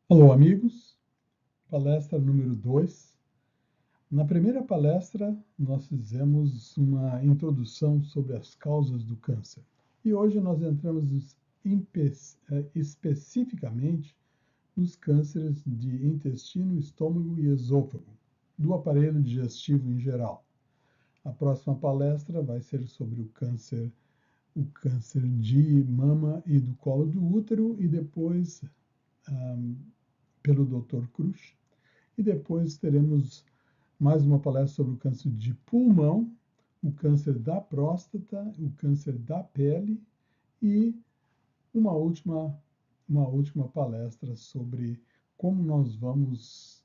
Alô, amigos. Palestra número 2. Na primeira palestra, nós fizemos uma introdução sobre as causas do câncer. E hoje nós entramos especificamente nos cânceres de intestino, estômago e esôfago, do aparelho digestivo em geral. A próxima palestra vai ser sobre o câncer de mama e do colo do útero e depois pelo Dr. Cruz. E depois teremos mais uma palestra sobre o câncer de pulmão, o câncer da próstata, o câncer da pele e uma última palestra sobre como nós vamos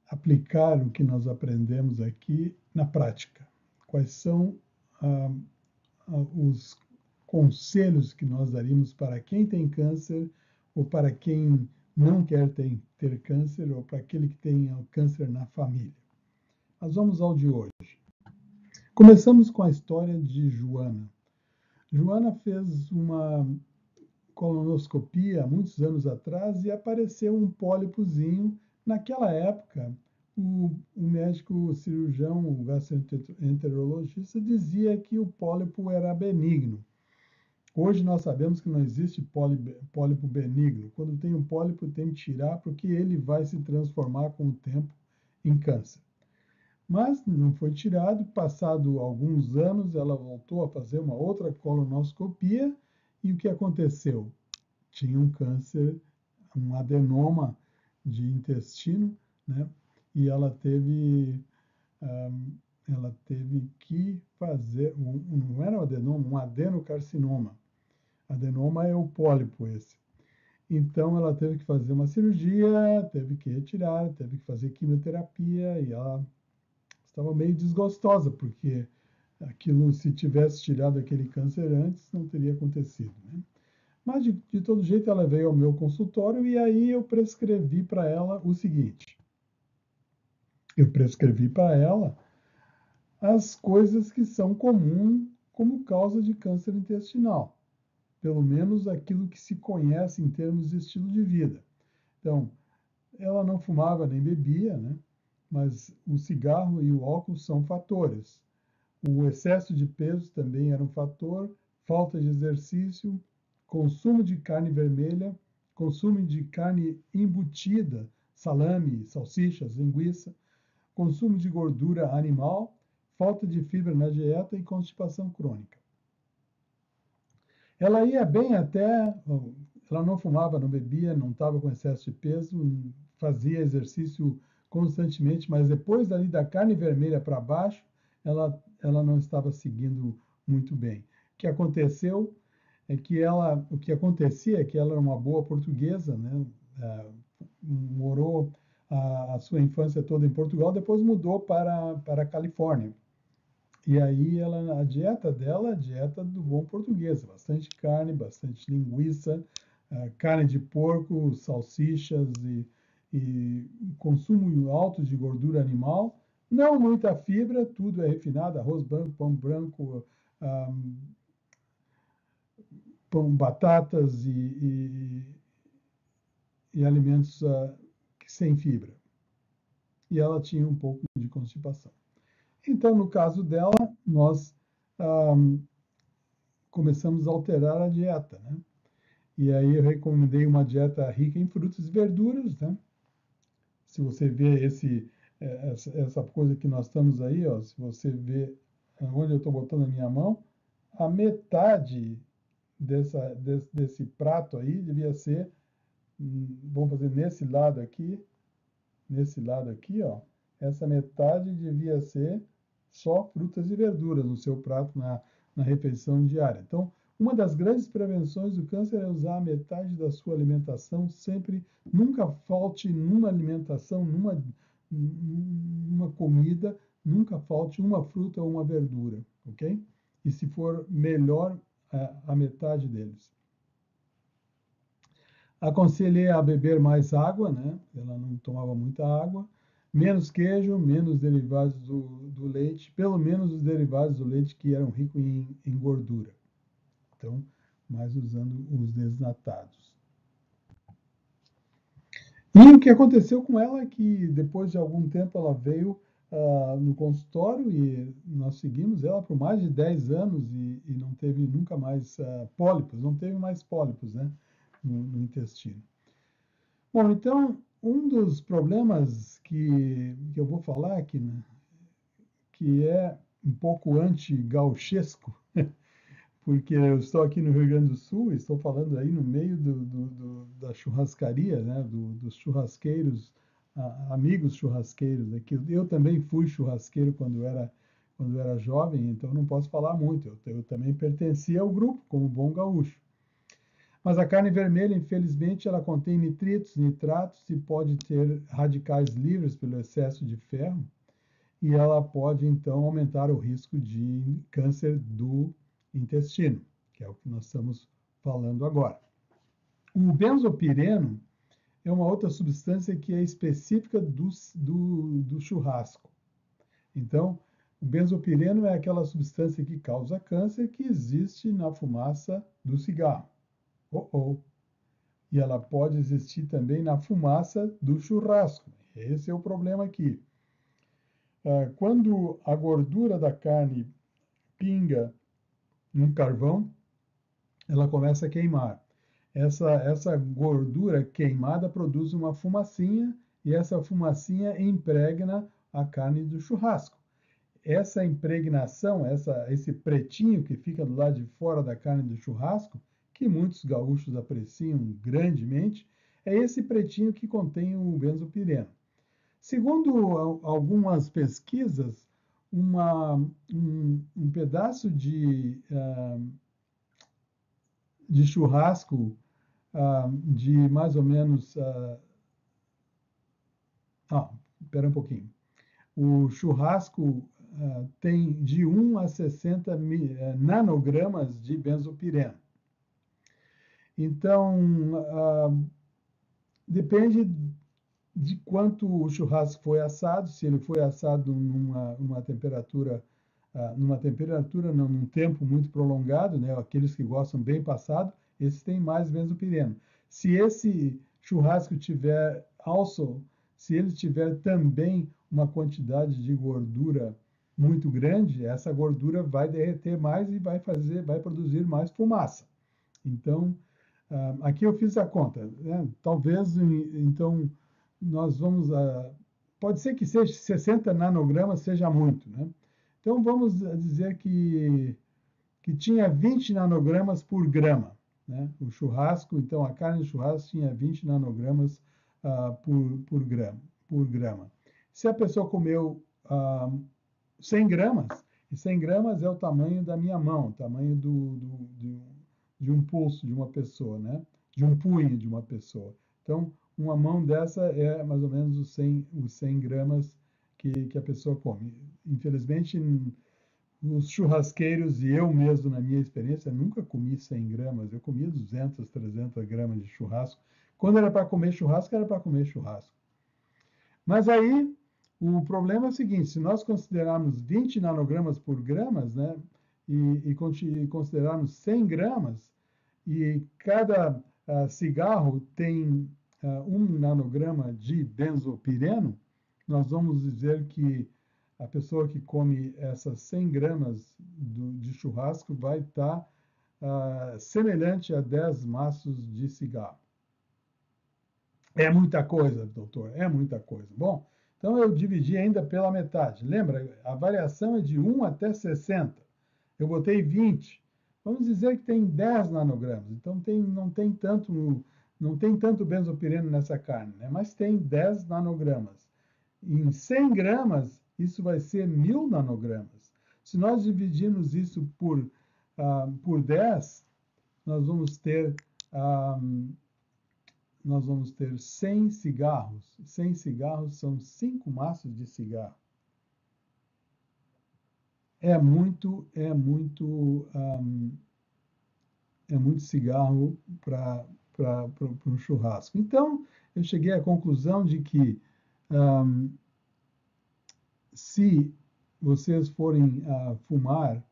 aplicar o que nós aprendemos aqui na prática. Quais são os conselhos que nós daríamos para quem tem câncer ou para quem não quer ter câncer ou para aquele que tem câncer na família. Mas vamos ao de hoje. Começamos com a história de Joana. Joana fez uma colonoscopia muitos anos atrás e apareceu um pólipozinho. Naquela época, o médico cirurgião, o gastroenterologista, dizia que o pólipo era benigno. Hoje nós sabemos que não existe pólipo benigno. Quando tem um pólipo, tem que tirar, porque ele vai se transformar com o tempo em câncer. Mas não foi tirado. Passado alguns anos, ela voltou a fazer uma outra colonoscopia. E o que aconteceu? Tinha um câncer, um adenoma de intestino, né? E ela teve que fazer, não era um adenoma, um adenocarcinoma. Adenoma é o pólipo esse. Então, ela teve que fazer uma cirurgia, teve que retirar, teve que fazer quimioterapia e ela estava meio desgostosa, porque aquilo, se tivesse tirado aquele câncer antes, não teria acontecido, né? Mas, de todo jeito, ela veio ao meu consultório e aí eu prescrevi para ela o seguinte. Eu prescrevi para ela as coisas que são comuns como causa de câncer intestinal. Pelo menos aquilo que se conhece em termos de estilo de vida. Então, ela não fumava nem bebia, né? Mas o cigarro e o álcool são fatores. O excesso de peso também era um fator, falta de exercício, consumo de carne vermelha, consumo de carne embutida, salame, salsichas, linguiça, consumo de gordura animal, falta de fibra na dieta e constipação crônica. Ela ia bem até, ela não fumava, não bebia, não estava com excesso de peso, fazia exercício constantemente, mas depois dali da carne vermelha para baixo, ela não estava seguindo muito bem. O que aconteceu é que o que acontecia é que ela era uma boa portuguesa, né? Morou a sua infância toda em Portugal, depois mudou para a Califórnia. E aí a dieta dela é a dieta do bom português, bastante carne, bastante linguiça, carne de porco, salsichas e consumo alto de gordura animal, não muita fibra, tudo é refinado, arroz branco, pão branco, pão, batatas e alimentos sem fibra. E ela tinha um pouco de constipação. Então, no caso dela, nós começamos a alterar a dieta, né? E aí eu recomendei uma dieta rica em frutas e verduras, né? Se você vê essa coisa que nós estamos aí, ó, se você vê onde eu estou botando a minha mão, a metade desse prato aí devia ser, vamos fazer nesse lado aqui, ó, essa metade devia ser só frutas e verduras no seu prato na refeição diária. Então, uma das grandes prevenções do câncer é usar a metade da sua alimentação sempre, nunca falte numa alimentação, numa comida, nunca falte uma fruta ou uma verdura, ok? E se for melhor, a metade deles. Aconselhei a beber mais água, né? Ela não tomava muita água. Menos queijo, menos derivados do leite, pelo menos os derivados do leite que eram ricos em gordura. Então, mais usando os desnatados. E o que aconteceu com ela é que, depois de algum tempo, ela veio no consultório e nós seguimos ela por mais de 10 anos e não teve nunca mais pólipos, não teve mais pólipos, né, no intestino. Bom, então, um dos problemas que eu vou falar aqui, né, que é um pouco anti-gauchesco, porque eu estou aqui no Rio Grande do Sul e estou falando aí no meio da churrascaria, né, dos churrasqueiros, amigos churrasqueiros. Aqui. Eu também fui churrasqueiro quando era jovem, então não posso falar muito. Eu também pertencia ao grupo, como bom gaúcho. Mas a carne vermelha, infelizmente, ela contém nitritos, nitratos e pode ter radicais livres pelo excesso de ferro. E ela pode, então, aumentar o risco de câncer do intestino, que é o que nós estamos falando agora. O benzopireno é uma outra substância que é específica do churrasco. Então, o benzopireno é aquela substância que causa câncer que existe na fumaça do cigarro. E ela pode existir também na fumaça do churrasco. Esse é o problema aqui. Quando a gordura da carne pinga no carvão, ela começa a queimar. Essa gordura queimada produz uma fumacinha e essa fumacinha impregna a carne do churrasco. Essa impregnação, esse pretinho que fica do lado de fora da carne do churrasco, que muitos gaúchos apreciam grandemente, é esse pretinho que contém o benzopireno. Segundo algumas pesquisas, um pedaço de churrasco de mais ou menos. Espera um pouquinho. O churrasco tem de 1 a 60 nanogramas de benzopireno. Então, depende de quanto o churrasco foi assado, se ele foi assado numa temperatura, não, num tempo muito prolongado, né? Aqueles que gostam bem passado, esses têm mais benzopireno. Se esse churrasco tiver se ele tiver também uma quantidade de gordura muito grande, essa gordura vai derreter mais e vai produzir mais fumaça. Então, aqui eu fiz a conta, né? Talvez, então, nós vamos pode ser que seja 60 nanogramas seja muito, né? Então vamos dizer que tinha 20 nanogramas por grama, né? O churrasco, então a carne de churrasco tinha 20 nanogramas por grama. Se a pessoa comeu 100 gramas, e 100 gramas é o tamanho da minha mão, o tamanho de um pulso de uma pessoa, né? De um punho de uma pessoa. Então, uma mão dessa é mais ou menos os 100 gramas que a pessoa come. Infelizmente, os churrasqueiros e eu mesmo, na minha experiência, nunca comi 100 gramas. Eu comia 200, 300 gramas de churrasco. Quando era para comer churrasco, era para comer churrasco. Mas aí, o problema é o seguinte, se nós considerarmos 20 nanogramas por gramas, né, e considerarmos 100 gramas, e cada cigarro tem 1 nanograma de benzopireno, nós vamos dizer que a pessoa que come essas 100 gramas de churrasco vai estar semelhante a 10 maços de cigarro. É muita coisa, doutor, é muita coisa. Bom, então eu dividi ainda pela metade. Lembra, a variação é de 1 até 60. Eu botei 20. Vamos dizer que tem 10 nanogramas. Então não tem tanto benzopireno nessa carne, né? Mas tem 10 nanogramas. Em 100 gramas, isso vai ser 1000 nanogramas. Se nós dividirmos isso por 10, nós vamos ter 100 cigarros. 100 cigarros são 5 maços de cigarro. É muito cigarro para um churrasco. Então, eu cheguei à conclusão de que se vocês forem fumar,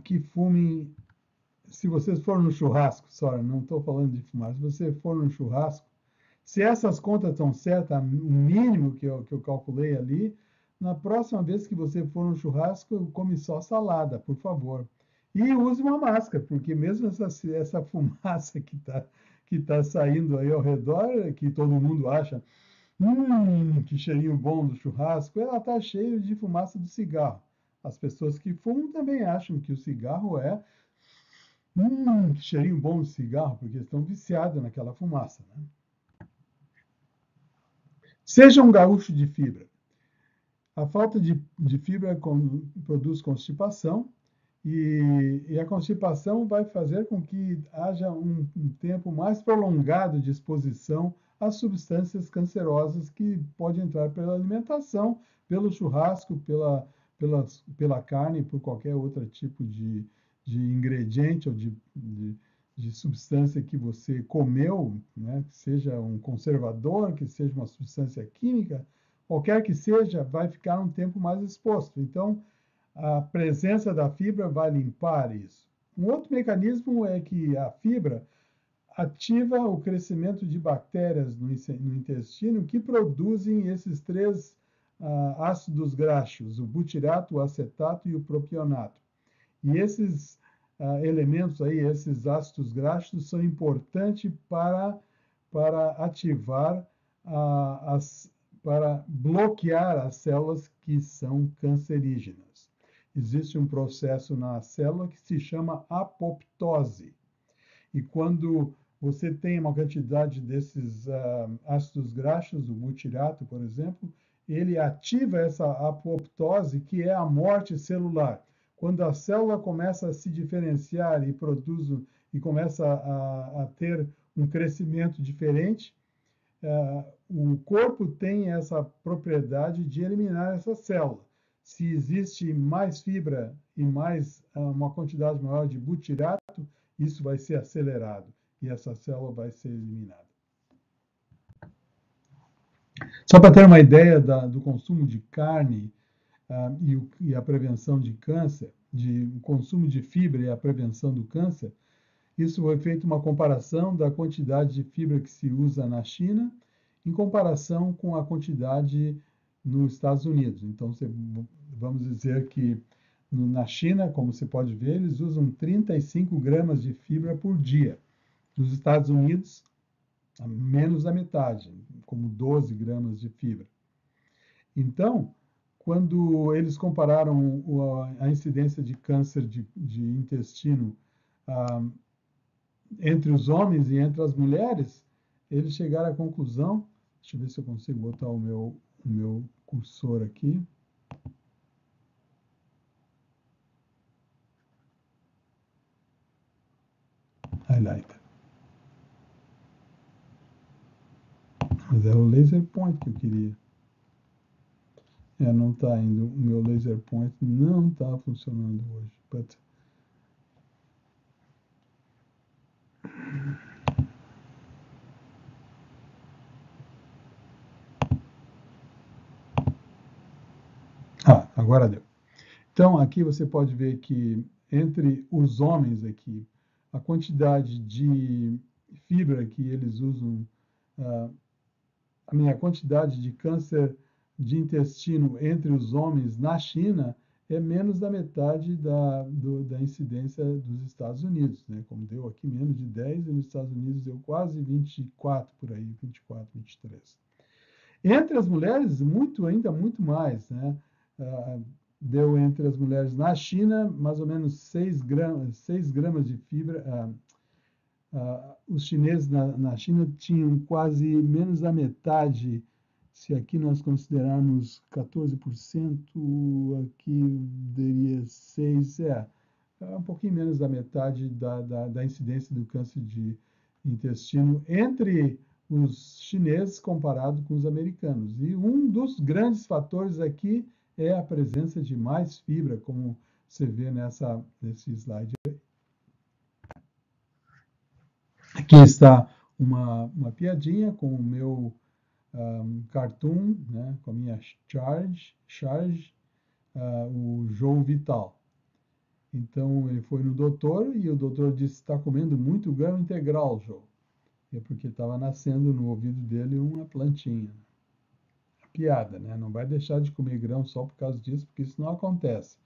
que fumem. Se vocês forem no churrasco, não estou falando de fumar, se você for no churrasco, Se essas contas estão certas, o mínimo que eu calculei ali, na próxima vez que você for no churrasco, come só salada, por favor. E use uma máscara, porque mesmo essa fumaça que tá saindo aí ao redor, que todo mundo acha, que cheirinho bom do churrasco, ela está cheia de fumaça do cigarro. As pessoas que fumam também acham que o cigarro é que cheirinho bom de cigarro, porque estão viciados naquela fumaça, né? Seja um gaúcho de fibra. A falta de fibra produz constipação e a constipação vai fazer com que haja um tempo mais prolongado de exposição às substâncias cancerosas que podem entrar pela alimentação, pelo churrasco, pela carne, por qualquer outro tipo de ingrediente ou de substância que você comeu, né? Que seja um conservador, que seja uma substância química, qualquer que seja, vai ficar um tempo mais exposto. Então, a presença da fibra vai limpar isso. Um outro mecanismo é que a fibra ativa o crescimento de bactérias no intestino que produzem esses três ácidos graxos, o butirato, o acetato e o propionato. E esses elementos aí, esses ácidos graxos, são importantes para ativar para bloquear as células que são cancerígenas. Existe um processo na célula que se chama apoptose. E quando você tem uma quantidade desses ácidos graxos, o butirato, por exemplo, ele ativa essa apoptose, que é a morte celular. Quando a célula começa a se diferenciar e começa a ter um crescimento diferente, o corpo tem essa propriedade de eliminar essa célula. Se existe mais fibra e uma quantidade maior de butirato, isso vai ser acelerado e essa célula vai ser eliminada. Só para ter uma ideia do consumo de carne e a prevenção de câncer, o consumo de fibra e a prevenção do câncer, isso foi feito uma comparação da quantidade de fibra que se usa na China em comparação com a quantidade nos Estados Unidos. Então, vamos dizer que na China, como você pode ver, eles usam 35 gramas de fibra por dia. Nos Estados Unidos, menos da metade, como 12 gramas de fibra. Então, quando eles compararam a incidência de câncer de intestino entre os homens e entre as mulheres, eles chegaram à conclusão, deixa eu ver se eu consigo botar o meu cursor aqui. Highlighter. Mas é o laser point que eu queria. Não está indo. O meu laser point não está funcionando hoje. Agora deu. Então, aqui você pode ver que entre os homens aqui, a quantidade de fibra que eles usam, a quantidade de câncer de intestino entre os homens na China é menos da metade da incidência dos Estados Unidos, né? Como deu aqui menos de 10, e nos Estados Unidos deu quase 24 por aí, 24, 23. Entre as mulheres, ainda muito mais, né? Deu entre as mulheres na China mais ou menos 6 gramas de fibra. Os chineses na China tinham quase menos da metade. Se aqui nós considerarmos 14%, aqui daria 6%, um pouquinho menos da metade da incidência do câncer de intestino entre os chineses comparado com os americanos. E um dos grandes fatores aqui é a presença de mais fibra, como você vê nesse slide. Aqui está uma piadinha com o meu cartoon, né, com a minha charge, o João Vital. Então, ele foi no doutor e o doutor disse, está comendo muito grão integral, João. é porque estava nascendo no ouvido dele uma plantinha. Piada, né? Não vai deixar de comer grão só por causa disso, porque isso não acontece.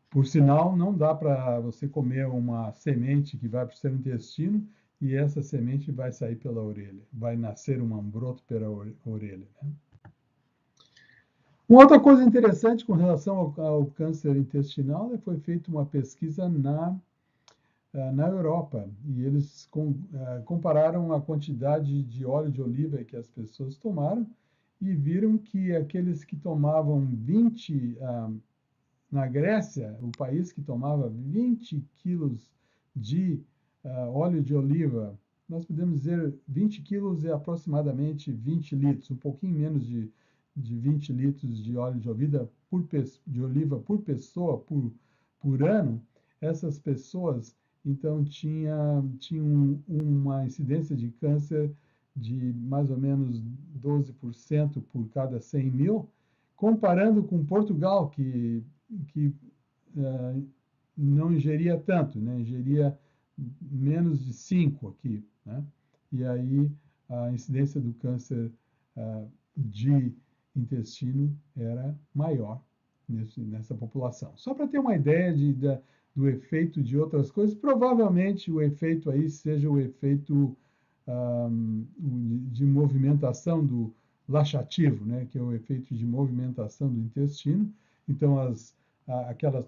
Por sinal, não dá para você comer uma semente que vai para o seu intestino e essa semente vai sair pela orelha. Vai nascer um broto pela orelha. Né? Uma outra coisa interessante com relação ao câncer intestinal é que foi feita uma pesquisa na Europa e eles compararam a quantidade de óleo de oliva que as pessoas tomaram e viram que aqueles que tomavam 20 na Grécia, o país que tomava 20 quilos de óleo de oliva, nós podemos dizer 20 quilos é aproximadamente 20 litros, um pouquinho menos de 20 litros de óleo de oliva por pessoa por ano. Essas pessoas, então, tinham uma incidência de câncer de mais ou menos 12% por cada 100 mil, comparando com Portugal, que não ingeria tanto, né? Ingeria menos de 5 aqui, né? E aí a incidência do câncer de intestino era maior nessa população. Só para ter uma ideia do efeito de outras coisas, provavelmente o efeito aí seja o efeito de movimentação do laxativo, né, que é o efeito de movimentação do intestino. Então,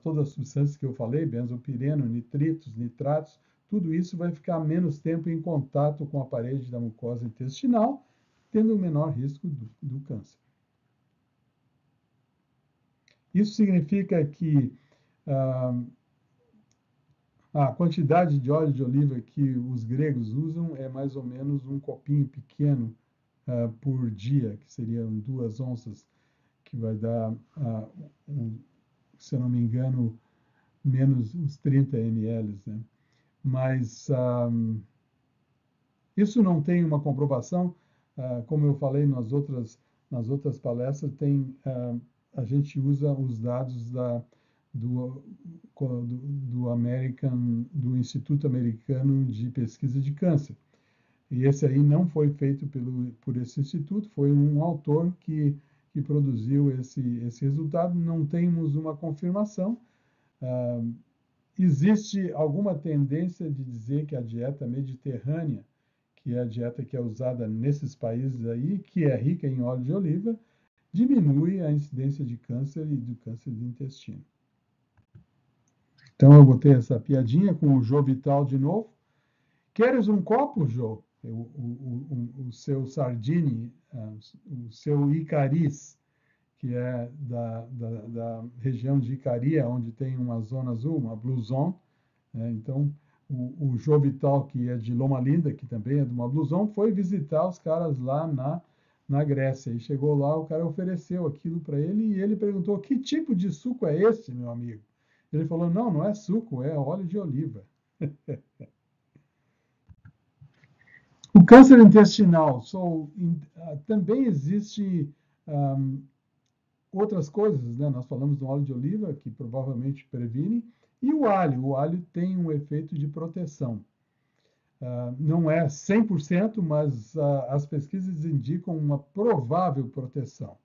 todas as substâncias que eu falei, benzopireno, nitritos, nitratos, tudo isso vai ficar menos tempo em contato com a parede da mucosa intestinal, tendo um menor risco do câncer. Isso significa que a quantidade de óleo de oliva que os gregos usam é mais ou menos um copinho pequeno por dia, que seriam 2 onças, que vai dar, se eu não me engano, menos uns 30 ml. Né? Mas isso não tem uma comprovação, como eu falei nas outras palestras, a gente usa os dados do Instituto Americano de Pesquisa de Câncer. E esse aí não foi feito por esse instituto, foi um autor que produziu esse resultado. Não temos uma confirmação. Existe alguma tendência de dizer que a dieta mediterrânea, que é a dieta que é usada nesses países aí, que é rica em óleo de oliva, diminui a incidência de câncer e do câncer de intestino. Então eu botei essa piadinha com o Jô Vital de novo. Queres um copo, Jô? O seu Sardini, o seu Icariz, que é da região de Icaria, onde tem uma zona azul, uma Blue Zone. Né? Então, o Jô Vital, que é de Loma Linda, que também é de uma Blue Zone, foi visitar os caras lá na Grécia. E chegou lá, o cara ofereceu aquilo para ele e ele perguntou: que tipo de suco é esse, meu amigo? Ele falou: não é suco, é óleo de oliva. O câncer intestinal, também existe outras coisas, né? Nós falamos do óleo de oliva, que provavelmente previne, e o alho. O alho tem um efeito de proteção. Não é 100%, mas as pesquisas indicam uma provável proteção.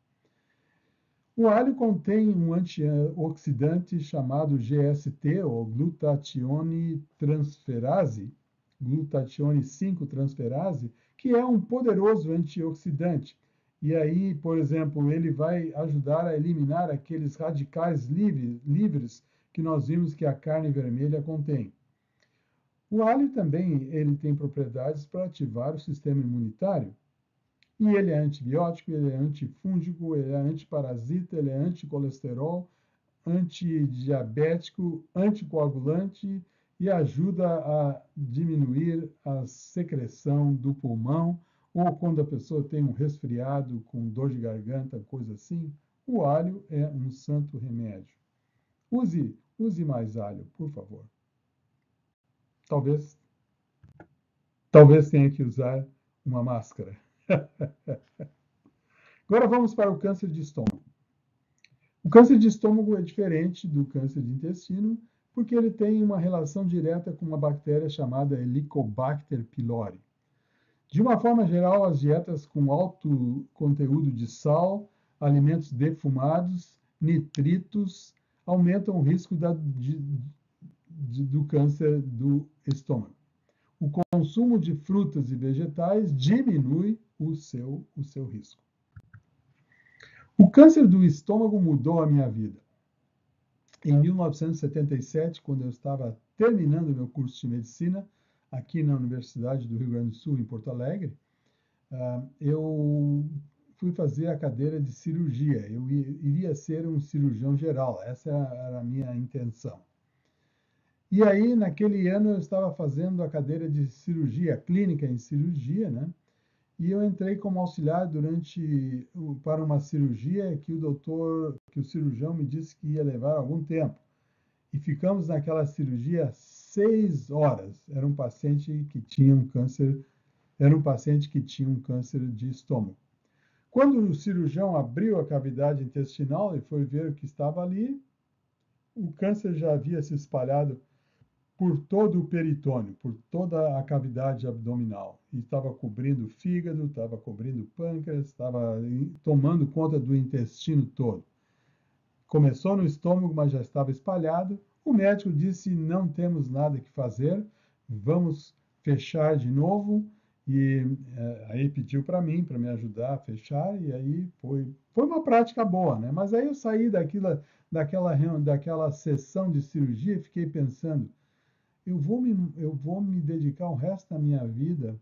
O alho contém um antioxidante chamado GST, ou glutatione transferase, glutatione 5-transferase, que é um poderoso antioxidante. E aí, por exemplo, ele vai ajudar a eliminar aqueles radicais livres que nós vimos que a carne vermelha contém. O alho também ele tem propriedades para ativar o sistema imunitário. E ele é antibiótico, ele é antifúngico, ele é antiparasita, ele é anticolesterol, antidiabético, anticoagulante e ajuda a diminuir a secreção do pulmão, ou quando a pessoa tem um resfriado com dor de garganta, coisa assim, o alho é um santo remédio. Use mais alho, por favor. Talvez tenha que usar uma máscara. Agora vamos para o câncer de estômago. O câncer de estômago é diferente do câncer de intestino, porque ele tem uma relação direta com uma bactéria chamada Helicobacter pylori. De uma forma geral, as dietas com alto conteúdo de sal, alimentos defumados, nitritos, aumentam o risco do câncer do estômago. O consumo de frutas e vegetais diminui o seu risco. O câncer do estômago mudou a minha vida. Em 1977, quando eu estava terminando meu curso de medicina, aqui na Universidade do Rio Grande do Sul, em Porto Alegre, eu fui fazer a cadeira de cirurgia. Eu iria ser um cirurgião geral, essa era a minha intenção. E aí, naquele ano, eu estava fazendo a cadeira de cirurgia, clínica em cirurgia, né? E eu entrei como auxiliar para uma cirurgia que o cirurgião me disse que ia levar algum tempo. E ficamos naquela cirurgia 6 horas. Era um paciente que tinha um câncer de estômago. Quando o cirurgião abriu a cavidade intestinal e foi ver o que estava ali, o câncer já havia se espalhado por todo o peritônio, por toda a cavidade abdominal. E estava cobrindo o fígado, estava cobrindo o pâncreas, estava tomando conta do intestino todo. Começou no estômago, mas já estava espalhado. O médico disse: não temos nada que fazer, vamos fechar de novo. E aí pediu para mim, para me ajudar a fechar, e aí foi uma prática boa, né? Mas aí eu saí daquela sessão de cirurgia e fiquei pensando, eu vou me dedicar o resto da minha vida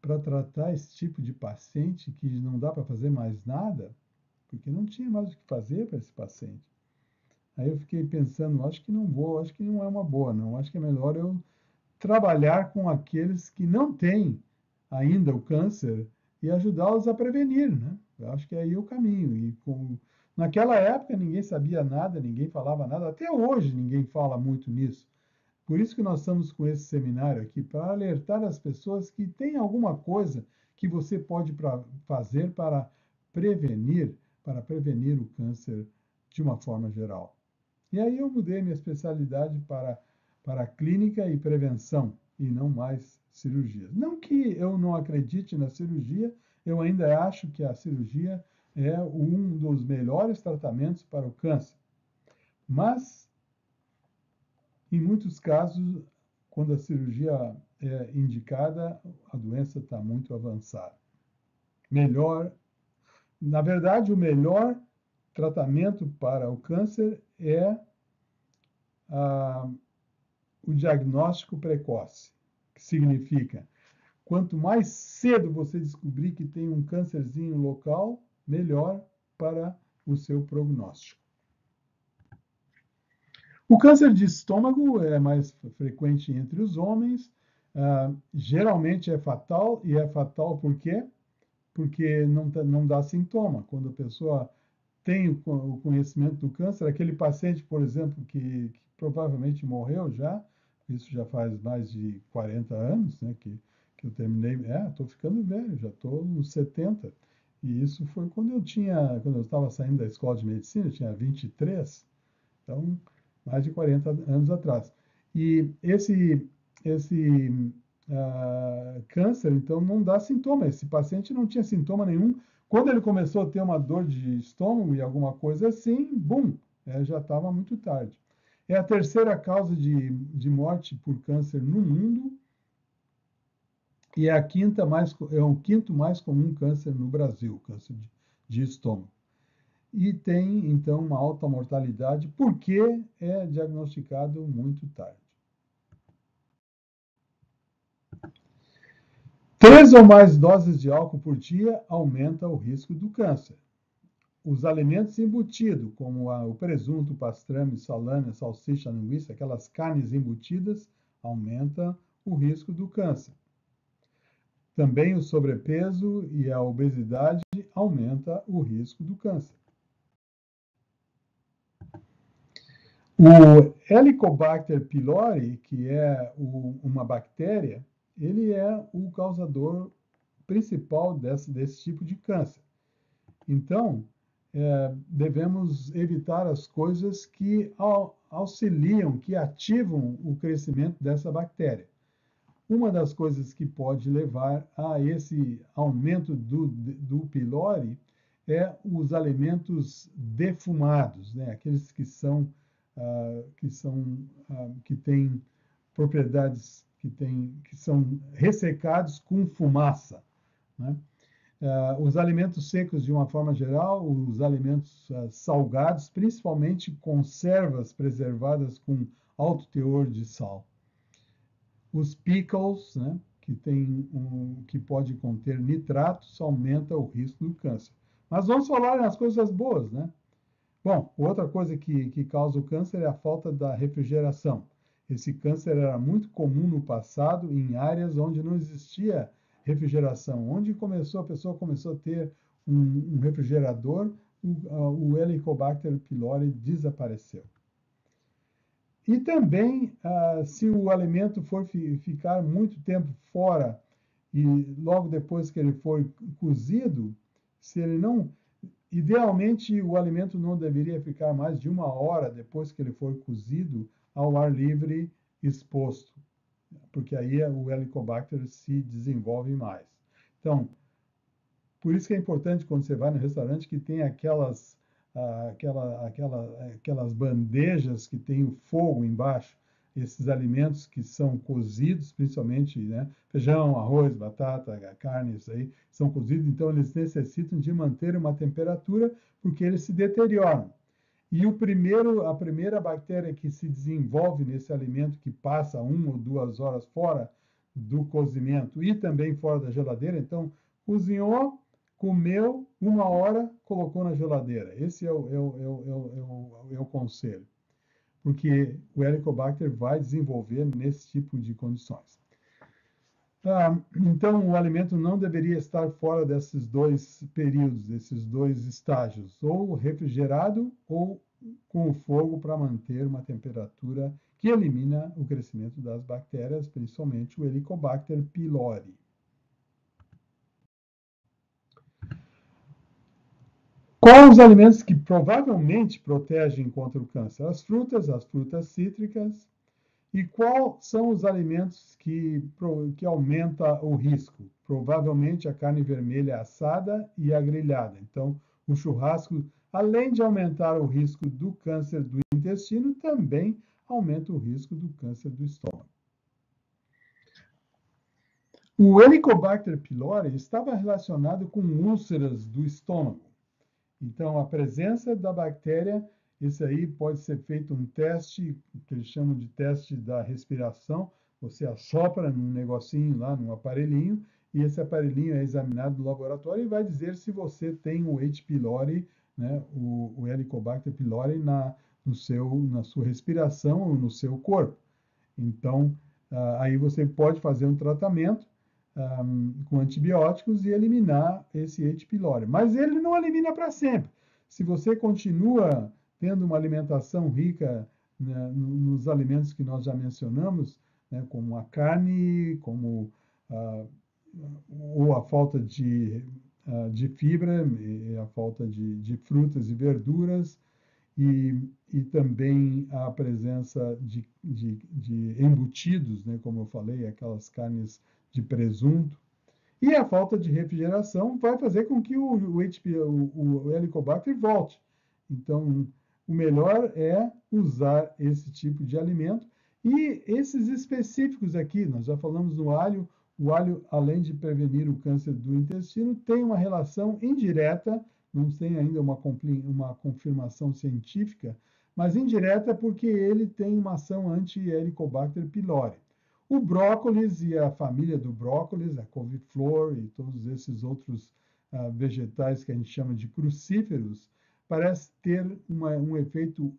para tratar esse tipo de paciente que não dá para fazer mais nada, porque não tinha mais o que fazer para esse paciente. Aí eu fiquei pensando, acho que não vou, acho que não é uma boa, não. Acho que é melhor eu trabalhar com aqueles que não têm ainda o câncer e ajudá-los a prevenir, né? Eu acho que é aí o caminho. Naquela época ninguém sabia nada, ninguém falava nada, até hoje ninguém fala muito nisso. Por isso que nós estamos com esse seminário aqui, para alertar as pessoas que tem alguma coisa que você pode fazer para prevenir o câncer de uma forma geral. E aí eu mudei minha especialidade para clínica e prevenção, e não mais cirurgia. Não que eu não acredite na cirurgia, eu ainda acho que a cirurgia é um dos melhores tratamentos para o câncer. Mas em muitos casos, quando a cirurgia é indicada, a doença está muito avançada. Na verdade, o melhor tratamento para o câncer é o diagnóstico precoce, que significa, quanto mais cedo você descobrir que tem um câncerzinho local, melhor para o seu prognóstico. O câncer de estômago é mais frequente entre os homens, geralmente é fatal, e é fatal por quê? Porque não dá sintoma. Quando a pessoa tem o conhecimento do câncer, aquele paciente, por exemplo, que provavelmente morreu já, isso já faz mais de 40 anos, né, que eu terminei, estou ficando velho, já estou nos 70, e isso foi quando eu estava saindo da escola de medicina, eu tinha 23, então mais de 40 anos atrás. E esse câncer, então, não dá sintoma. Esse paciente não tinha sintoma nenhum. Quando ele começou a ter uma dor de estômago e alguma coisa assim, bum, já estava muito tarde. É a terceira causa de morte por câncer no mundo e é o quinto mais comum câncer no Brasil, câncer de estômago. E tem, então, uma alta mortalidade porque é diagnosticado muito tarde. 3 ou mais doses de álcool por dia aumenta o risco do câncer. Os alimentos embutidos, como o presunto, o pastrame, salame, a salsicha, a linguiça, aquelas carnes embutidas, aumenta o risco do câncer. Também o sobrepeso e a obesidade aumenta o risco do câncer. O Helicobacter pylori, que é uma bactéria, ele é o causador principal desse tipo de câncer. Então, devemos evitar as coisas que auxiliam, que ativam o crescimento dessa bactéria. uma das coisas que pode levar a esse aumento do pylori é os alimentos defumados, né? Aqueles que têm propriedades que são ressecados com fumaça, né? Os alimentos secos, de uma forma geral, os alimentos salgados, principalmente conservas preservadas com alto teor de sal. Os pickles, né, que pode conter nitratos, aumenta o risco do câncer. Mas vamos falar nas coisas boas, né? Bom, outra coisa que causa o câncer é a falta da refrigeração. Esse câncer era muito comum no passado em áreas onde não existia refrigeração. Onde a pessoa começou a ter um refrigerador, o Helicobacter pylori desapareceu. E também, se o alimento for ficar muito tempo fora e logo depois que ele for cozido, se ele não... Idealmente, o alimento não deveria ficar mais de 1 hora depois que ele for cozido ao ar livre exposto, porque aí o Helicobacter se desenvolve mais. Então, por isso que é importante quando você vai no restaurante que tem aquelas bandejas que tem o fogo embaixo, esses alimentos que são cozidos, principalmente, né, feijão, arroz, batata, carne, isso aí, são cozidos, então eles necessitam de manter uma temperatura porque eles se deterioram. E a primeira bactéria que se desenvolve nesse alimento que passa 1 ou 2 horas fora do cozimento e também fora da geladeira, então cozinhou, comeu, 1 hora, colocou na geladeira. Esse é o conselho, porque o Helicobacter vai desenvolver nesse tipo de condições. Então, o alimento não deveria estar fora desses 2 períodos, desses 2 estágios, ou refrigerado ou com o fogo para manter uma temperatura que elimina o crescimento das bactérias, principalmente o Helicobacter pylori. Quais os alimentos que provavelmente protegem contra o câncer? As frutas cítricas. E quais são os alimentos que aumentam o risco? Provavelmente a carne vermelha assada e a grelhada. Então, o churrasco, além de aumentar o risco do câncer do intestino, também aumenta o risco do câncer do estômago. O Helicobacter pylori estava relacionado com úlceras do estômago. Então, a presença da bactéria, esse aí pode ser feito um teste, que eles chamam de teste da respiração. Você assopra num negocinho lá, num aparelhinho, e esse aparelhinho é examinado no laboratório e vai dizer se você tem o H. pylori, né, o Helicobacter pylori na sua respiração ou no seu corpo. Então, aí você pode fazer um tratamento com antibióticos e eliminar esse H. pylori. Mas ele não elimina para sempre. Se você continua tendo uma alimentação rica, né, nos alimentos que nós já mencionamos, né, como a carne, como ou a falta de fibra, a falta de frutas e verduras, e também a presença de embutidos, né, como eu falei, aquelas carnes de presunto, e a falta de refrigeração vai fazer com que o Helicobacter volte. Então, o melhor é usar esse tipo de alimento. E esses específicos aqui, nós já falamos no alho, o alho, além de prevenir o câncer do intestino, tem uma relação indireta, não tem ainda uma confirmação científica, mas indireta porque ele tem uma ação anti-Helicobacter pylori. O brócolis e a família do brócolis, a couve-flor e todos esses outros vegetais que a gente chama de crucíferos, parece ter um efeito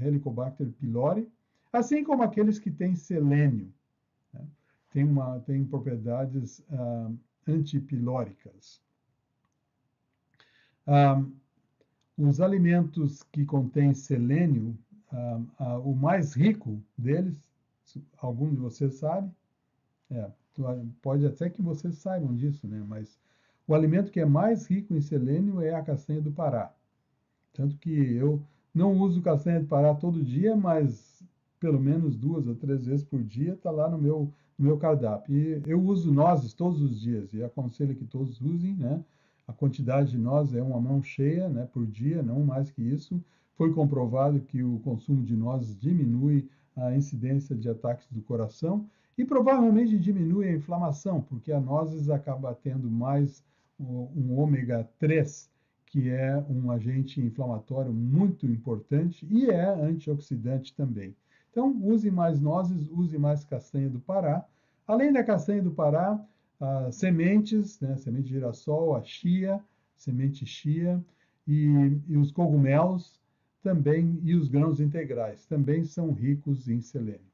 Helicobacter pylori, assim como aqueles que têm selênio, né? Tem propriedades antipilóricas. Os alimentos que contêm selênio, o mais rico deles, algum de vocês sabe? Pode até que vocês saibam disso, né? Mas o alimento que é mais rico em selênio é a castanha do Pará. Tanto que eu não uso castanha do Pará todo dia, mas pelo menos 2 ou 3 vezes por dia, está lá no meu cardápio. E eu uso nozes todos os dias e aconselho que todos usem, né? A quantidade de nozes é uma mão cheia, né, por dia, não mais que isso. Foi comprovado que o consumo de nozes diminui a incidência de ataques do coração e provavelmente diminui a inflamação, porque a nozes acaba tendo mais um ômega 3, que é um agente inflamatório muito importante e é antioxidante também. Então, use mais nozes, use mais castanha do Pará. Além da castanha do Pará, as sementes, né, semente de girassol, a chia, semente chia e os cogumelos também e os grãos integrais também são ricos em selênio.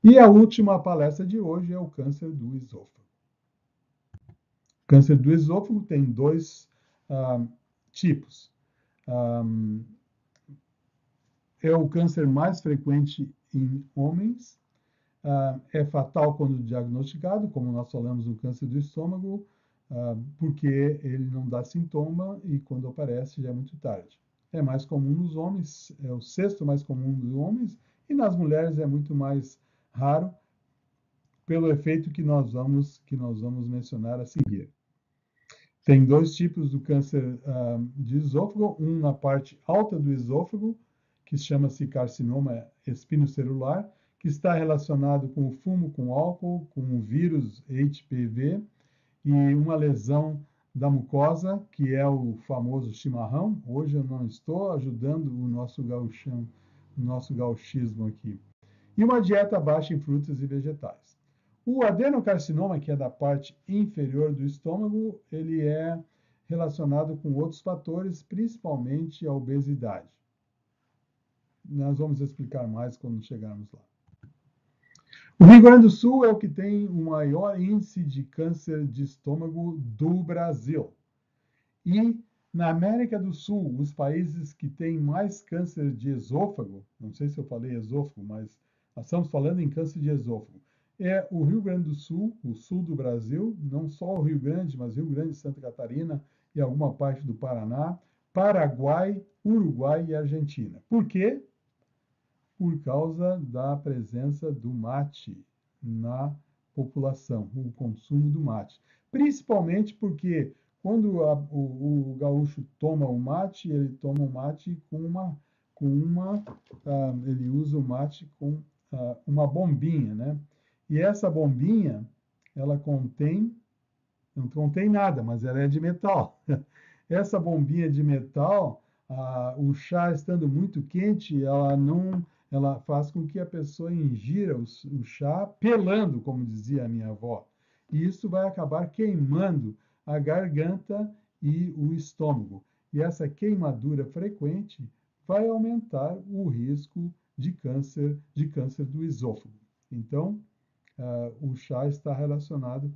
E a última palestra de hoje é o câncer do esôfago. O câncer do esôfago tem dois tipos. É o câncer mais frequente em homens. É fatal quando diagnosticado, como nós falamos no câncer do estômago, porque ele não dá sintoma e quando aparece já é muito tarde. É mais comum nos homens, é o sexto mais comum nos homens, e nas mulheres é muito mais raro, pelo efeito que nós vamos mencionar a seguir. Tem dois tipos do câncer de esôfago, um na parte alta do esôfago, que chama-se carcinoma espinocelular, que está relacionado com o fumo, com o álcool, com o vírus HPV e uma lesão da mucosa, que é o famoso chimarrão. Hoje eu não estou ajudando o nosso gauchão, o nosso gauchismo aqui. E uma dieta baixa em frutas e vegetais. O adenocarcinoma, que é da parte inferior do estômago, ele é relacionado com outros fatores, principalmente a obesidade. Nós vamos explicar mais quando chegarmos lá. O Rio Grande do Sul é o que tem o maior índice de câncer de estômago do Brasil. E na América do Sul, os países que têm mais câncer de esôfago, não sei se eu falei esôfago, mas nós estamos falando em câncer de esôfago, é o Rio Grande do Sul, o sul do Brasil, não só o Rio Grande, mas Rio Grande, Santa Catarina e alguma parte do Paraná, Paraguai, Uruguai e Argentina. Por quê? Por causa da presença do mate na população, o consumo do mate. Principalmente porque quando o gaúcho toma o mate, ele toma o mate ele usa o mate com uma bombinha, né? E essa bombinha, ela não contém nada, mas ela é de metal. Essa bombinha de metal, o chá estando muito quente, ela faz com que a pessoa ingira o chá pelando, como dizia a minha avó. E isso vai acabar queimando a garganta e o estômago. E essa queimadura frequente vai aumentar o risco de câncer do esôfago. Então, o chá está relacionado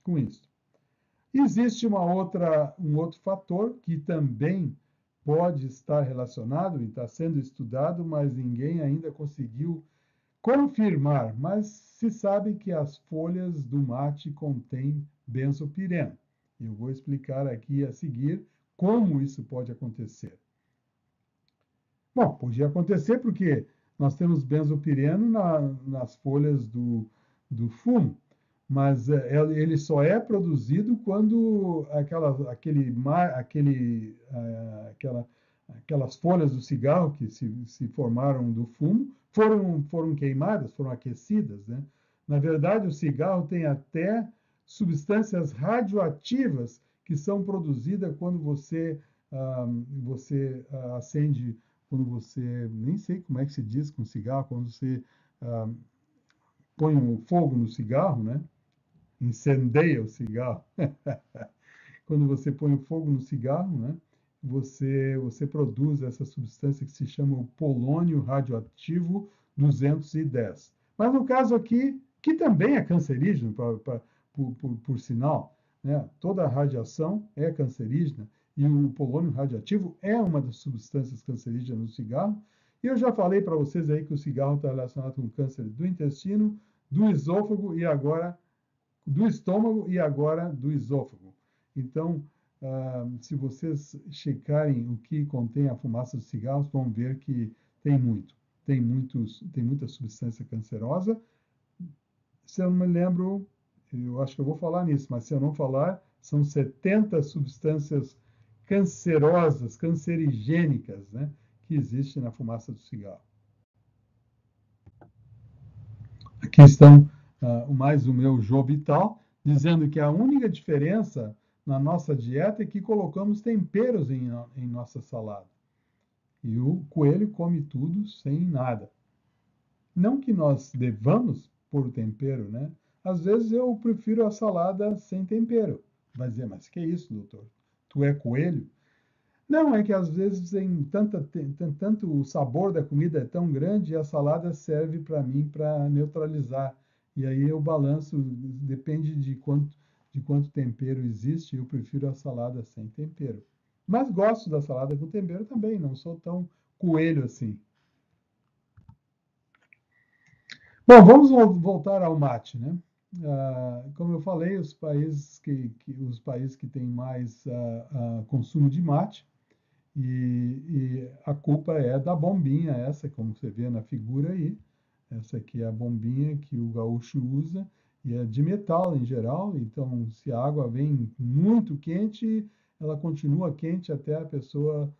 com isso. Existe um outro fator que também pode estar relacionado e está sendo estudado, mas ninguém ainda conseguiu confirmar. Mas se sabe que as folhas do mate contêm benzopireno. Eu vou explicar aqui a seguir como isso pode acontecer. Bom, podia acontecer porque nós temos benzopireno nas folhas do fumo, mas ele só é produzido quando aquelas folhas do cigarro que se formaram do fumo foram queimadas, foram aquecidas, né? Na verdade, o cigarro tem até substâncias radioativas que são produzidas quando você acende, quando você, nem sei como é que se diz com cigarro, quando você põe um fogo no cigarro, né? Incendeia o cigarro. Quando você põe o fogo no cigarro, né? Você produz essa substância que se chama o polônio radioativo 210. Mas no caso aqui, que também é cancerígeno, por sinal, né? Toda radiação é cancerígena e o polônio radioativo é uma das substâncias cancerígenas no cigarro. E eu já falei para vocês aí que o cigarro está relacionado com câncer do intestino, do esôfago e agora do estômago e agora do esôfago. Então, se vocês checarem o que contém a fumaça dos cigarros, vão ver que tem muito. Tem muita substância cancerosa. Se eu não me lembro, eu acho que eu vou falar nisso, mas se eu não falar, são 70 substâncias cancerosas, cancerigênicas, né, que existem na fumaça do cigarro. Aqui estão mais o meu Jovital, dizendo que a única diferença na nossa dieta é que colocamos temperos em nossa salada. E o coelho come tudo sem nada. Não que nós devamos pôr o tempero, né? Às vezes eu prefiro a salada sem tempero. Vai dizer, mas que é isso, doutor? Tu é coelho? Não, é que às vezes tanto o sabor da comida é tão grande e a salada serve para mim para neutralizar. E aí eu balanço, depende de quanto tempero existe, eu prefiro a salada sem tempero. Mas gosto da salada com tempero também, não sou tão coelho assim. Bom, vamos voltar ao mate, né? Como eu falei, os países que têm mais consumo de mate, e a culpa é da bombinha, essa, como você vê na figura aí. Essa aqui é a bombinha que o gaúcho usa, e é de metal em geral, então se a água vem muito quente, ela continua quente até a pessoa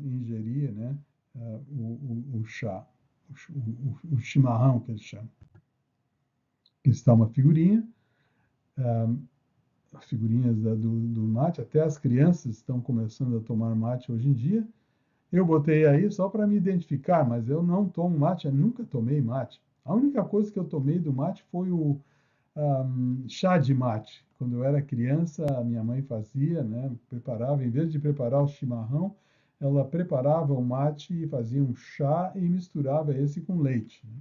ingerir, né, o chá, o chimarrão que eles chamam. Aqui está uma figurinha, figurinhas do mate, até as crianças estão começando a tomar mate hoje em dia. Eu botei aí só para me identificar, mas eu não tomo mate, eu nunca tomei mate. A única coisa que eu tomei do mate foi o chá de mate. Quando eu era criança, a minha mãe fazia, né, preparava, em vez de preparar o chimarrão, ela preparava o mate e fazia um chá e misturava esse com leite, né?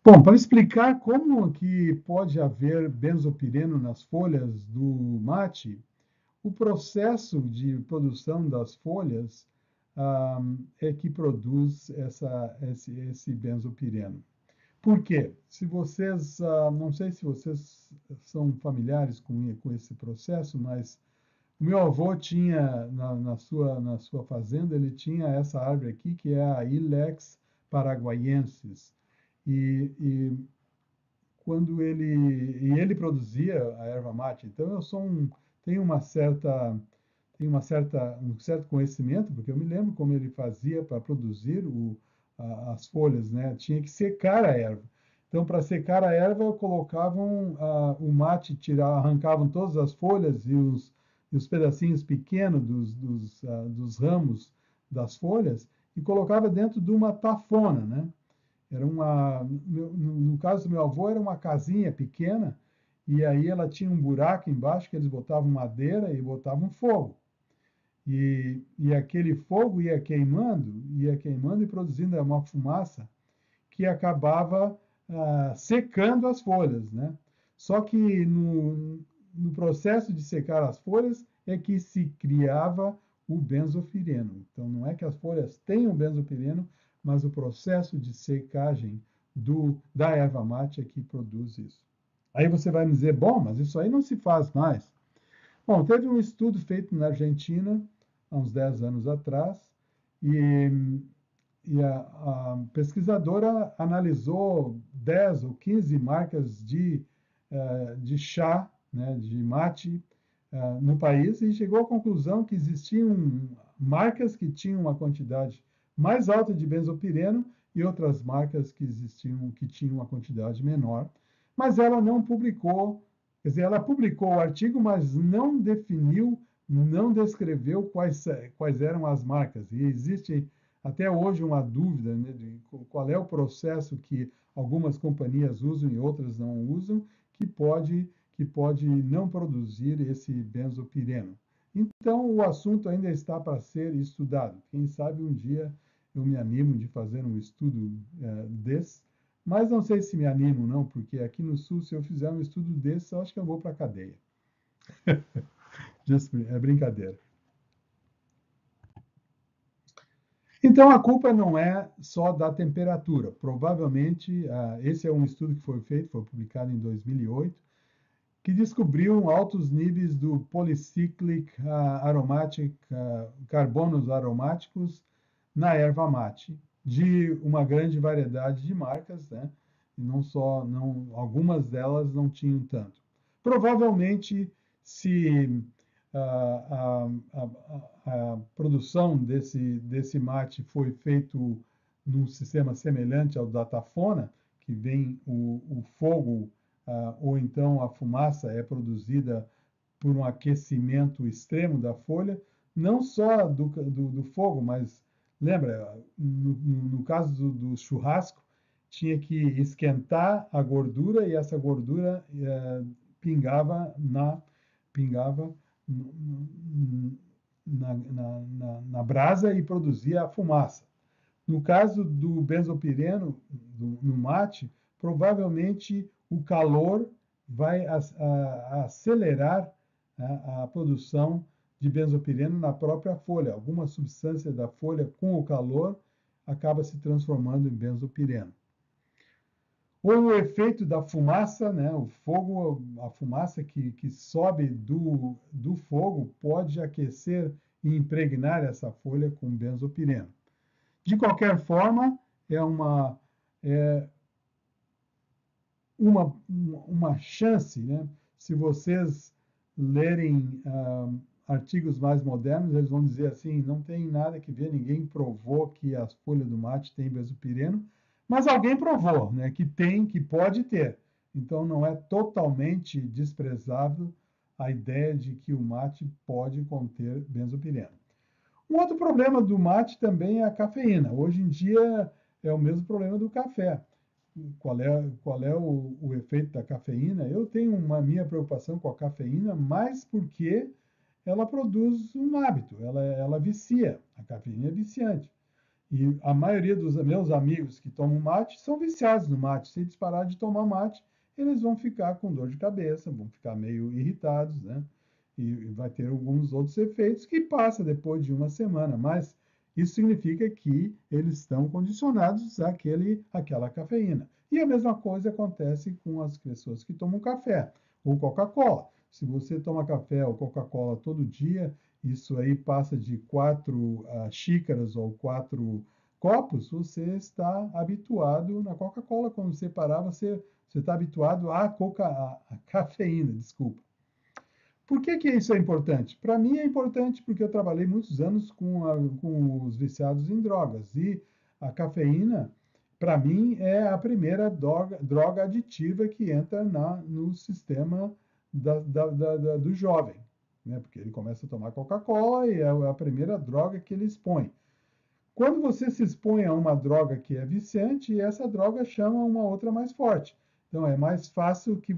Bom, para explicar como que pode haver benzopireno nas folhas do mate, o processo de produção das folhas é que produz esse benzopireno. Por quê? Se vocês, não sei se vocês são familiares com esse processo, mas o meu avô tinha na sua fazenda, ele tinha essa árvore aqui que é a Ilex paraguaiensis. E quando ele produzia a erva mate, então eu tenho um certo conhecimento, porque eu me lembro como ele fazia para produzir as folhas, né? Tinha que secar a erva. Então, para secar a erva, colocavam o mate, arrancavam todas as folhas e os pedacinhos pequenos dos ramos das folhas e colocava dentro de uma tafona, né? No caso do meu avô, era uma casinha pequena, e aí ela tinha um buraco embaixo que eles botavam madeira e botavam fogo. E aquele fogo ia queimando e produzindo uma fumaça que acabava secando as folhas, né? Só que no processo de secar as folhas é que se criava o benzopireno. Então, não é que as folhas tenham benzopireno, mas o processo de secagem da erva mate é que produz isso. Aí você vai me dizer, bom, mas isso aí não se faz mais. Bom, teve um estudo feito na Argentina, há uns 10 anos atrás, e a pesquisadora analisou 10 ou 15 marcas de chá, né, de mate, no país e chegou à conclusão que existiam marcas que tinham uma quantidade mais alta de benzopireno e outras marcas que tinham uma quantidade menor, mas ela não publicou, quer dizer, ela publicou o artigo, mas não definiu, não descreveu quais eram as marcas. E existe até hoje uma dúvida, né, de qual é o processo que algumas companhias usam e outras não usam, que pode não produzir esse benzopireno. Então, o assunto ainda está para ser estudado. Quem sabe um dia eu me animo de fazer um estudo desse, mas não sei se me animo, não, porque aqui no Sul, se eu fizer um estudo desse, eu acho que eu vou para a cadeia. É brincadeira. Então, a culpa não é só da temperatura. Provavelmente, esse é um estudo que foi feito, foi publicado em 2008, que descobriu altos níveis do polycyclic aromatic, carbonos aromáticos na erva mate, de uma grande variedade de marcas, né? Não só, não, algumas delas não tinham tanto. Provavelmente, se a produção desse mate foi feito num sistema semelhante ao da tafona, que vem o fogo ou então a fumaça é produzida por um aquecimento extremo da folha, não só do fogo, mas lembra, no caso do churrasco, tinha que esquentar a gordura e essa gordura pingava pingava brasa e produzia a fumaça. No caso do benzopireno, no mate, provavelmente o calor vai acelerar a produção de benzopireno na própria folha. Alguma substância da folha, com o calor, acaba se transformando em benzopireno. Ou o efeito da fumaça, né? O fogo, a fumaça que sobe do fogo pode aquecer e impregnar essa folha com benzopireno. De qualquer forma, é uma chance, né? Se vocês lerem artigos mais modernos, eles vão dizer assim, não tem nada que ver, ninguém provou que as folhas do mate têm benzopireno, mas alguém provou, né? Que pode ter. Então, não é totalmente desprezável a ideia de que o mate pode conter benzopireno. Um outro problema do mate também é a cafeína. Hoje em dia é o mesmo problema do café. Qual é o efeito da cafeína? Eu tenho uma minha preocupação com a cafeína, mais porque ela produz um hábito, ela vicia. A cafeína é viciante. E a maioria dos meus amigos que tomam mate são viciados no mate. Se eles pararem de tomar mate, eles vão ficar com dor de cabeça, vão ficar meio irritados, né? E vai ter alguns outros efeitos que passa depois de uma semana, mas isso significa que eles estão condicionados àquela cafeína. E a mesma coisa acontece com as pessoas que tomam café ou Coca-Cola. Se você toma café ou Coca-Cola todo dia, isso aí passa de 4 xícaras ou 4 copos, você está habituado na Coca-Cola. Quando você parar, você está habituado à cafeína, desculpa. Por que isso é importante? Para mim é importante porque eu trabalhei muitos anos com os viciados em drogas e a cafeína, para mim, é a primeira droga aditiva que entra no sistema do jovem, né? Porque ele começa a tomar Coca-Cola e é a primeira droga que ele expõe. Quando você se expõe a uma droga que é viciante, essa droga chama uma outra mais forte. Então é mais fácil que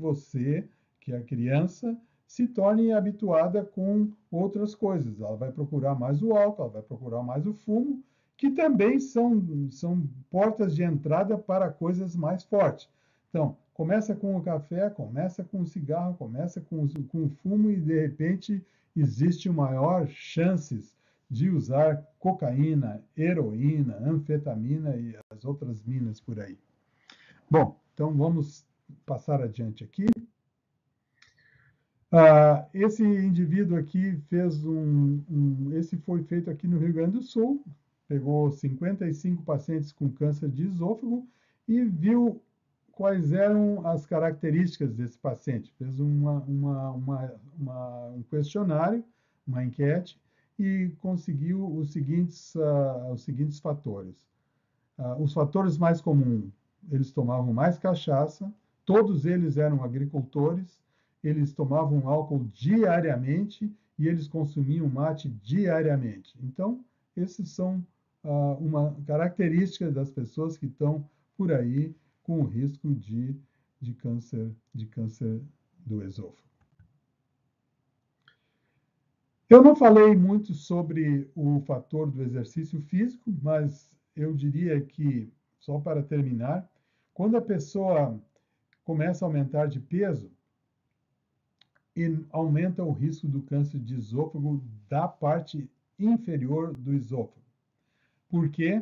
a criança, se torne habituada com outras coisas. Ela vai procurar mais o álcool, ela vai procurar mais o fumo, que também são portas de entrada para coisas mais fortes. Então, começa com o café, começa com o cigarro, começa com o fumo e, de repente, existe maior chances de usar cocaína, heroína, anfetamina e as outras minas por aí. Bom, então vamos passar adiante aqui. Esse indivíduo aqui esse foi feito aqui no Rio Grande do Sul, pegou 55 pacientes com câncer de esôfago e viu quais eram as características desse paciente. Fez um questionário, uma enquete, e conseguiu os seguintes fatores. Os fatores mais comuns, eles tomavam mais cachaça, todos eles eram agricultores, eles tomavam álcool diariamente e eles consumiam mate diariamente. Então, esses são uma característica das pessoas que estão por aí com o risco de câncer do esôfago. Eu não falei muito sobre o fator do exercício físico, mas eu diria que, só para terminar, quando a pessoa começa a aumentar de peso, aumenta o risco do câncer de esôfago da parte inferior do esôfago. Por quê?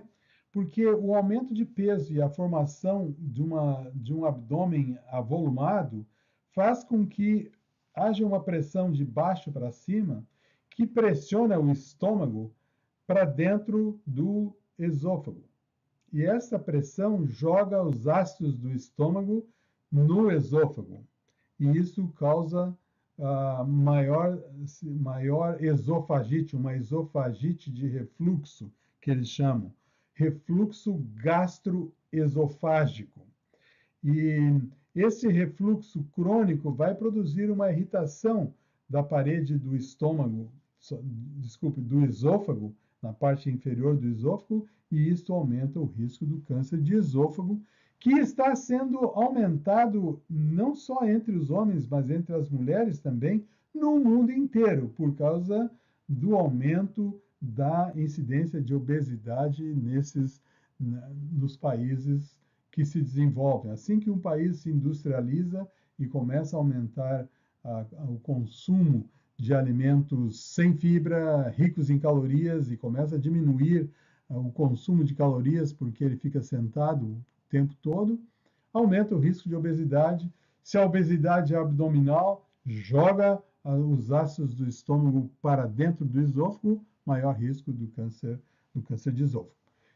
Porque o aumento de peso e a formação de um abdômen avolumado faz com que haja uma pressão de baixo para cima que pressiona o estômago para dentro do esôfago. E essa pressão joga os ácidos do estômago no esôfago. E isso causa maior esofagite, uma esofagite de refluxo, que eles chamam. Refluxo gastroesofágico. E esse refluxo crônico vai produzir uma irritação da parede do estômago, desculpe, do esôfago, na parte inferior do esôfago, e isso aumenta o risco do câncer de esôfago, que está sendo aumentado não só entre os homens, mas entre as mulheres também, no mundo inteiro, por causa do aumento da incidência de obesidade nos países que se desenvolvem. Assim que um país se industrializa e começa a aumentar o consumo de alimentos sem fibra, ricos em calorias, e começa a diminuir o consumo de calorias porque ele fica sentado o tempo todo, aumenta o risco de obesidade. Se a obesidade é abdominal, joga os ácidos do estômago para dentro do esôfago, maior risco do câncer de esôfago.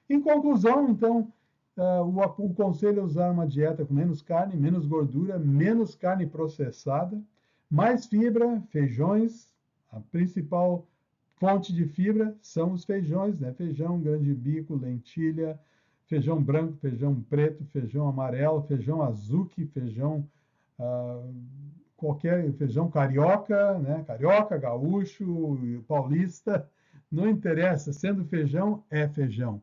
Em conclusão, então, o conselho é usar uma dieta com menos carne, menos gordura, menos carne processada, mais fibra, feijões. A principal fonte de fibra são os feijões, né? Feijão, grande bico, lentilha, feijão branco, feijão preto, feijão amarelo, feijão azuki, feijão qualquer feijão carioca, né? Carioca, gaúcho, paulista, não interessa, sendo feijão, é feijão.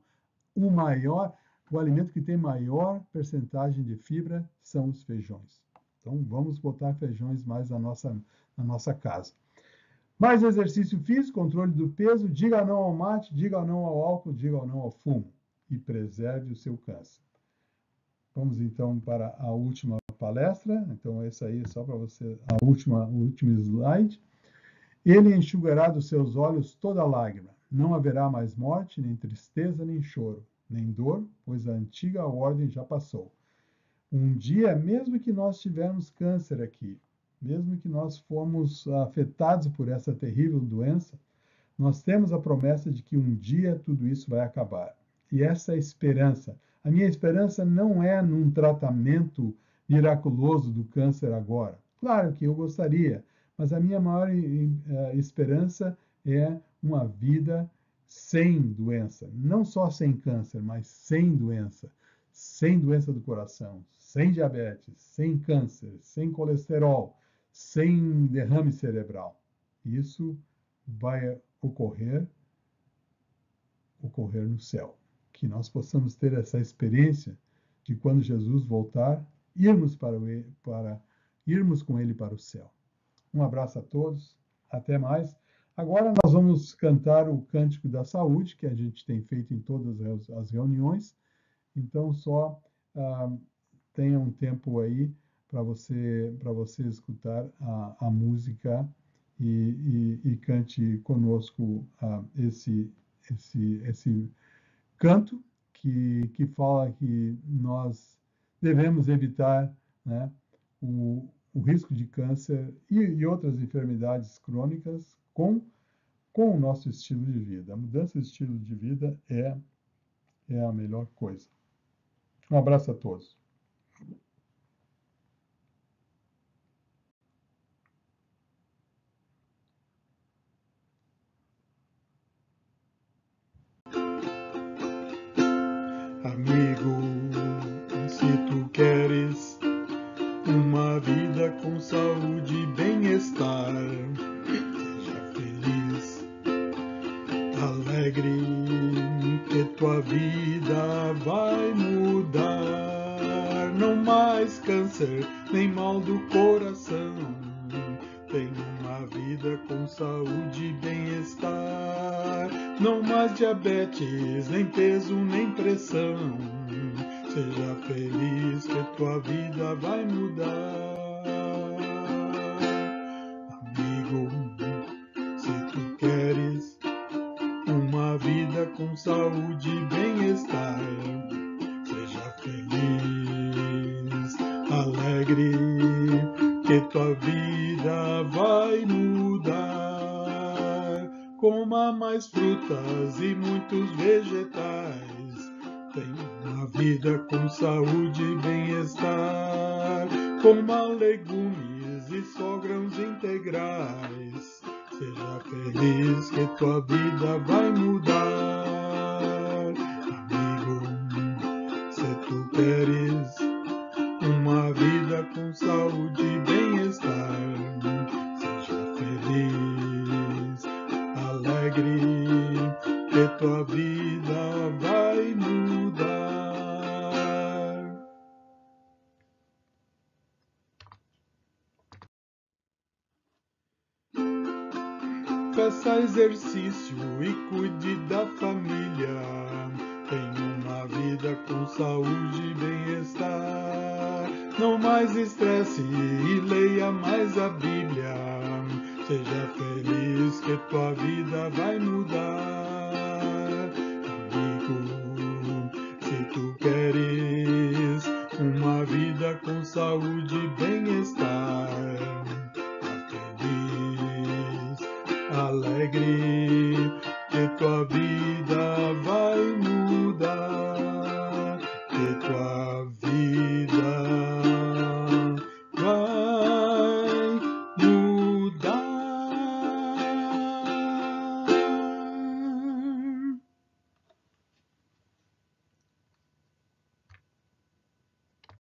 O alimento que tem maior percentagem de fibra são os feijões. Então, vamos botar feijões mais na nossa casa. Mais exercício físico, controle do peso, diga não ao mate, diga não ao álcool, diga não ao fumo e preserve o seu câncer. Vamos então para a última palestra. Então, essa aí é só para você, o último slide. Ele enxugará dos seus olhos toda lágrima. Não haverá mais morte, nem tristeza, nem choro, nem dor, pois a antiga ordem já passou. Um dia, mesmo que nós tivermos câncer aqui, mesmo que nós fomos afetados por essa terrível doença, nós temos a promessa de que um dia tudo isso vai acabar. E essa é a esperança. A minha esperança não é num tratamento miraculoso do câncer agora. Claro que eu gostaria, mas a minha maior esperança é uma vida sem doença. Não só sem câncer, mas sem doença do coração, sem diabetes, sem câncer, sem colesterol, sem derrame cerebral. Isso vai ocorrer no céu. Que nós possamos ter essa experiência de quando Jesus voltar, irmos com ele para o céu. Um abraço a todos, até mais. Agora nós vamos cantar o Cântico da Saúde, que a gente tem feito em todas as reuniões. Então, só tenha um tempo aí para você escutar a música e cante conosco esse canto que fala que nós devemos evitar, né, o risco de câncer e outras enfermidades crônicas com o nosso estilo de vida. A mudança de estilo de vida é a melhor coisa. Um abraço a todos. Amigo, se tu queres uma vida com saúde e bem-estar, seja feliz, alegre, que tua vida vai mudar. Não mais câncer, nem mal do coração. Tem uma vida com saúde e bem-estar. Não mais diabetes, nem peso, nem pressão. Seja feliz que tua vida vai mudar. Amigo, se tu queres uma vida com saúde e bem-estar, seja feliz, alegre, que tua vida vai mudar. Coma mais frutas e muitos vegetais. Tenha uma vida com saúde e bem-estar. Coma legumes e só grãos integrais. Seja feliz que tua vida vai mudar. Amigo, se tu queres uma vida com saúde e bem-estar, seja feliz, alegre, que tua vida vai mudar. Faça exercício e cuide da família. Tenha uma vida com saúde e bem-estar. Não mais estresse e leia mais a Bíblia. Seja feliz que tua vida vai mudar. Amigo, se tu queres uma vida com saúde e bem-estar, alegre, que tua vida vai mudar, que tua